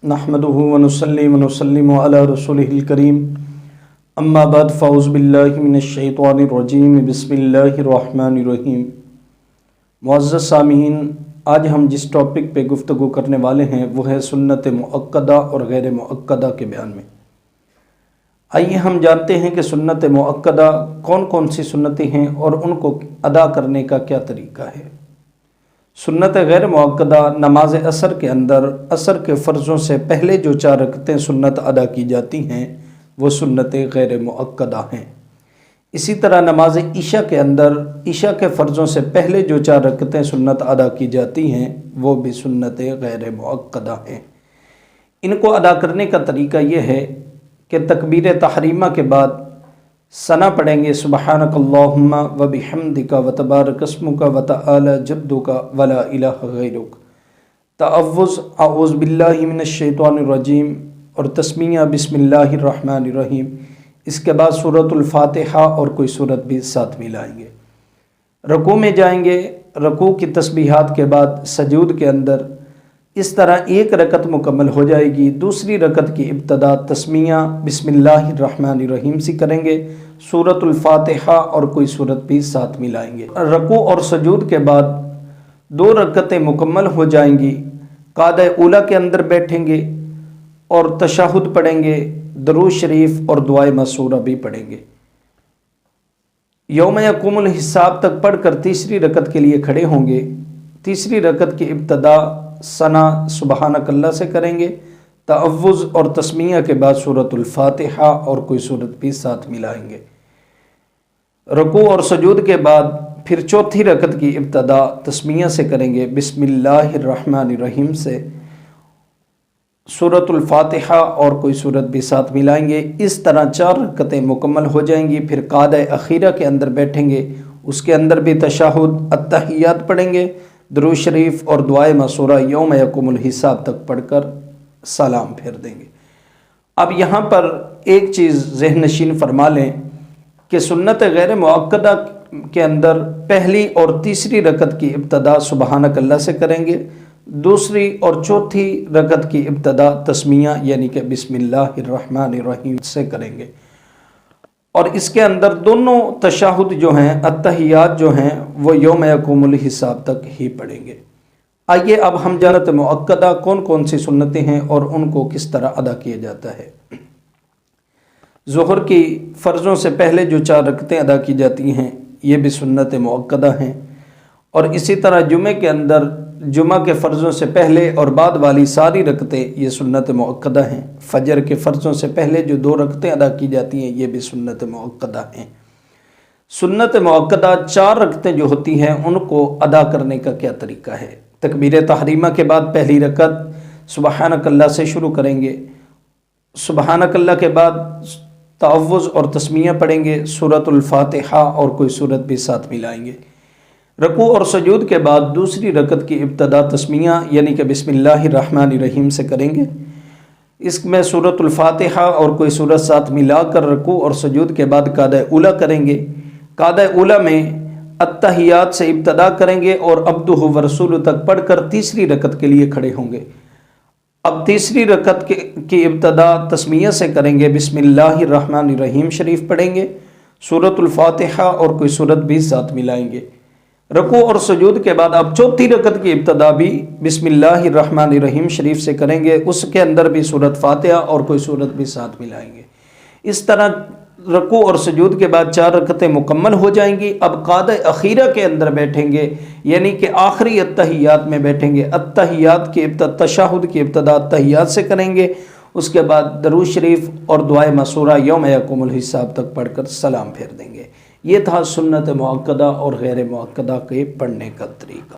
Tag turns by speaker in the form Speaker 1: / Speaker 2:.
Speaker 1: نحمدہ ونصلی ونسلم علی رسولہ الکریم اما بعد فاعوذ باللہ من الشیطان الرجیم بسم اللہ الرحمن الرحیم۔ معزز سامعین، آج ہم جس ٹاپک پہ گفتگو کرنے والے ہیں وہ ہے سنت مؤکدہ اور غیر مؤکدہ کے بیان میں۔ آئیے ہم جانتے ہیں کہ سنت مؤکدہ کون کون سی سنتیں ہیں اور ان کو ادا کرنے کا کیا طریقہ ہے۔ سنت غیر مؤکدہ نماز عصر کے اندر عصر کے فرضوں سے پہلے جو 4 رکعتیں سنت ادا کی جاتی ہیں وہ سنت غیر مؤکدہ ہیں۔ اسی طرح نماز عشاء کے اندر عشاء کے فرضوں سے پہلے جو 4 رکعتیں سنت ادا کی جاتی ہیں وہ بھی سنت غیر مؤکدہ ہیں۔ ان کو ادا کرنے کا طریقہ یہ ہے کہ تکبیر تحریمہ کے بعد ثنا پڑھیں گے، سبحانک اللہم و بحمدک و تبارک اسمک و تعالی جدک ولا الہ غیرک، تعوذ اعوذ باللہ من الشیطان الرجیم اور تسمیہ بسم اللہ الرحمن الرحیم۔ اس کے بعد سورۃ الفاتحہ اور کوئی سورت بھی ساتھ ملائیں گے۔ رکوع میں جائیں گے، رکوع کی تسبیحات کے بعد سجود کے اندر اس طرح 1 رکعت مکمل ہو جائے گی۔ دوسری رکعت کی ابتدا تسمیہ بسم اللہ الرحمن الرحیم سے کریں گے، سورۃ الفاتحہ اور کوئی سورت بھی ساتھ ملائیں گے۔ رکوع اور سجود کے بعد 2 رکعتیں مکمل ہو جائیں گی، قعدہ اولیٰ کے اندر بیٹھیں گے اور تشہد پڑھیں گے، درود شریف اور دعائے مسورہ بھی پڑھیں گے۔ یوم یقوم الحساب تک پڑھ کر تیسری رکعت کے لیے کھڑے ہوں گے۔ تیسری رکعت کی ابتدا ثنا سبحانک اللہ سے کریں گے، تعوذ اور تسمیہ کے بعد سورۃ الفاتحہ اور کوئی سورت بھی ساتھ ملائیں گے۔ رکوع اور سجود کے بعد پھر چوتھی رکعت کی ابتدا تسمیہ سے کریں گے، بسم اللہ الرحمن الرحیم سے، سورۃ الفاتحہ اور کوئی سورت بھی ساتھ ملائیں گے۔ اس طرح 4 رکعتیں مکمل ہو جائیں گی۔ پھر قعدہ اخیرہ کے اندر بیٹھیں گے، اس کے اندر بھی تشہد التحیات پڑھیں گے، درود شریف اور دعائے مسورہ یوم یقوم الحساب تک پڑھ کر سلام پھیر دیں گے۔ اب یہاں پر ایک چیز ذہن نشین فرما لیں کہ سنت غیر مؤکدہ کے اندر پہلی اور تیسری رکعت کی ابتدا سبحانک اللہ سے کریں گے، دوسری اور چوتھی رکعت کی ابتدا تسمیہ یعنی کہ بسم اللہ الرحمن الرحیم سے کریں گے، اور اس کے اندر دونوں تشہد جو ہیں التحیات جو ہیں وہ یوم یقوم الحساب تک ہی پڑھیں گے۔ آئیے اب ہم سنت مؤکدہ کون کون سی سنتیں ہیں اور ان کو کس طرح ادا کیا جاتا ہے۔ ظہر کی فرضوں سے پہلے جو 4 رکعتیں ادا کی جاتی ہیں یہ بھی سنت مؤکدہ ہیں، اور اسی طرح جمعے کے اندر جمعہ کے فرضوں سے پہلے اور بعد والی ساری رکعتیں یہ سنت مؤکدہ ہیں۔ فجر کے فرضوں سے پہلے جو 2 رکعتیں ادا کی جاتی ہیں یہ بھی سنت مؤکدہ ہیں۔ سنت مؤکدہ 4 رکعتیں جو ہوتی ہیں ان کو ادا کرنے کا کیا طریقہ ہے۔ تکبیر تحریمہ کے بعد پہلی رکعت سبحانک اللہ سے شروع کریں گے، سبحانک اللہ کے بعد تعوذ اور تسمیہ پڑھیں گے، سورۃ الفاتحہ اور کوئی سورت بھی ساتھ ملائیں گے۔ رکوع اور سجود کے بعد دوسری رکعت کی ابتدا تسمیہ یعنی کہ بسم اللہ الرحمن الرحیم سے کریں گے، اس میں سورۃ الفاتحہ اور کوئی سورت ساتھ ملا کر رکوع اور سجود کے بعد قعدہ اولیٰ کریں گے۔ قعدہ اولیٰ میں التحیات سے ابتدا کریں گے اور عبدہ ورسولہ تک پڑھ کر تیسری رکعت کے لیے کھڑے ہوں گے۔ اب تیسری رکعت کی ابتدا تسمیہ سے کریں گے، بسم اللہ الرحمن الرحیم شریف پڑھیں گے، سورۃ الفاتحہ اور کوئی سورت بھی ساتھ ملائیں گے۔ رکوع اور سجود کے بعد اب چوتھی رکعت کی ابتدا بھی بسم اللہ الرحمن الرحیم شریف سے کریں گے، اس کے اندر بھی سورۃ فاتحہ اور کوئی سورت بھی ساتھ ملائیں گے۔ اس طرح رکوع اور سجود کے بعد 4 رکعتیں مکمل ہو جائیں گی۔ اب قعدہ اخیرہ کے اندر بیٹھیں گے، یعنی کہ آخری التحیات میں بیٹھیں گے۔ التحیات کی ابتدا تشہد کی ابتدا التحیات سے کریں گے، اس کے بعد درود شریف اور دعائے مسورہ یوم یقوم الحساب تک پڑھ کر سلام پھیر دیں گے۔ یہ تھا سنت مؤکدہ اور غیر مؤکدہ کے پڑھنے کا طریقہ۔